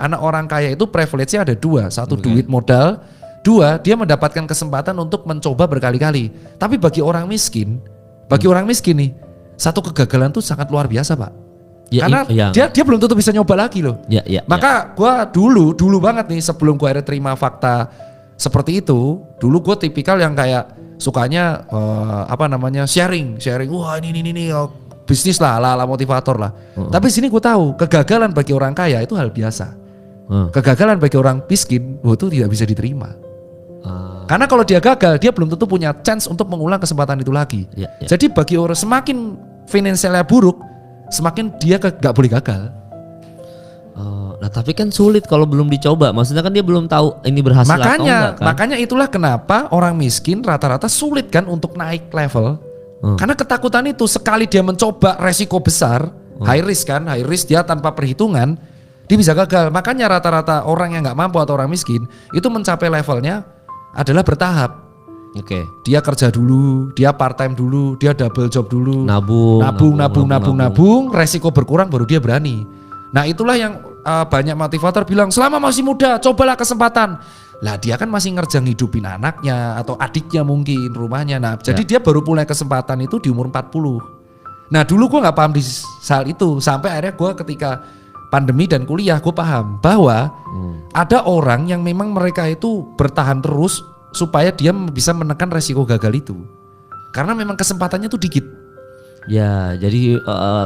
Anak orang kaya itu privilege-nya ada dua. Satu duit modal, dua dia mendapatkan kesempatan untuk mencoba berkali-kali. Tapi bagi orang miskin nih, satu kegagalan tuh sangat luar biasa Pak. Ya, karena dia belum tentu bisa nyoba lagi loh. Maka gua dulu banget nih sebelum gua akhirnya terima fakta seperti itu, dulu gua tipikal yang kayak sukanya sharing. Wah ini bisnis lah, ala motivator lah. Tapi sini gua tahu kegagalan bagi orang kaya itu hal biasa. Kegagalan bagi orang miskin itu tidak bisa diterima. Karena kalau dia gagal, dia belum tentu punya chance untuk mengulang kesempatan itu lagi. Jadi bagi orang semakin finansialnya buruk, semakin dia gak boleh gagal. Nah tapi kan sulit kalau belum dicoba. Maksudnya kan dia belum tahu ini berhasil atau enggak kan? Makanya itulah kenapa orang miskin rata-rata sulit kan untuk naik level. Karena ketakutan itu sekali dia mencoba resiko besar, high risk dia tanpa perhitungan, dia bisa gagal. Makanya rata-rata orang yang gak mampu atau orang miskin itu mencapai levelnya adalah bertahap. Dia kerja dulu, dia part time dulu, dia double job dulu, nabung, resiko berkurang baru dia berani. Nah itulah yang banyak motivator bilang selama masih muda cobalah kesempatan. Lah dia kan masih ngerjain hidupin anaknya atau adiknya mungkin rumahnya. Nah jadi dia baru mulai kesempatan itu di umur 40. Nah dulu gue gak paham di soal itu. Sampai akhirnya gue ketika pandemi dan kuliah gue paham bahwa ada orang yang memang mereka itu bertahan terus supaya dia bisa menekan resiko gagal itu. Karena memang kesempatannya tuh dikit. Ya, jadi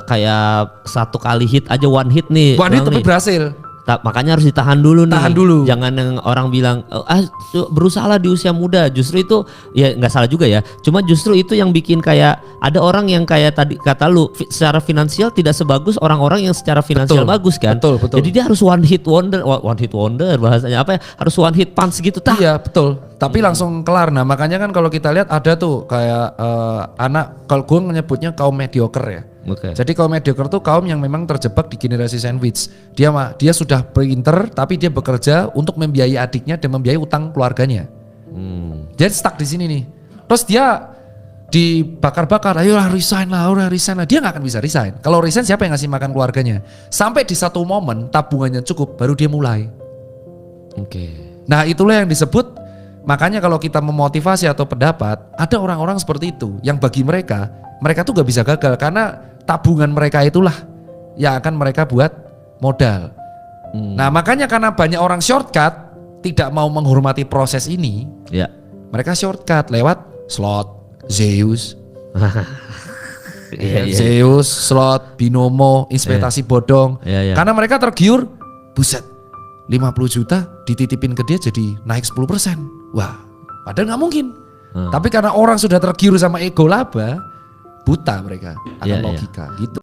kayak satu kali hit aja, one hit nih. One hit tapi berhasil. Makanya harus ditahan dulu nih. Tahan dulu. Jangan yang orang bilang berusahalah di usia muda. Justru itu ya nggak salah juga ya. Cuma justru itu yang bikin kayak ada orang yang kayak tadi kata lu secara finansial tidak sebagus orang-orang yang secara finansial bagus kan. Betul. Jadi dia harus one hit wonder bahasanya apa ya? Harus one hit punch gitu. Iya betul. Tapi langsung kelar. Nah makanya kan kalau kita lihat ada tuh kayak anak, kalau gue menyebutnya kaum mediocre ya. Jadi kaum mediocre tuh kaum yang memang terjebak di generasi sandwich. Dia sudah pinter tapi dia bekerja untuk membiayai adiknya dan membiayai utang keluarganya. Dia stuck di sini nih. Terus dia dibakar-bakar, ayolah resign lah. Dia nggak akan bisa resign. Kalau resign siapa yang ngasih makan keluarganya? Sampai di satu momen tabungannya cukup, baru dia mulai. Nah itulah yang disebut. Makanya kalau kita memotivasi atau pendapat, ada orang-orang seperti itu yang bagi mereka tuh gak bisa gagal karena tabungan mereka itulah yang akan mereka buat modal. Nah makanya karena banyak orang shortcut, tidak mau menghormati proses ini, mereka shortcut lewat slot, Zeus, Zeus, slot, binomo, investasi bodong. Karena mereka tergiur, buset 50 juta dititipin ke dia jadi naik 10%. Wah, padahal gak mungkin. Tapi karena orang sudah tergiur sama ego laba, buta mereka akan logika gitu.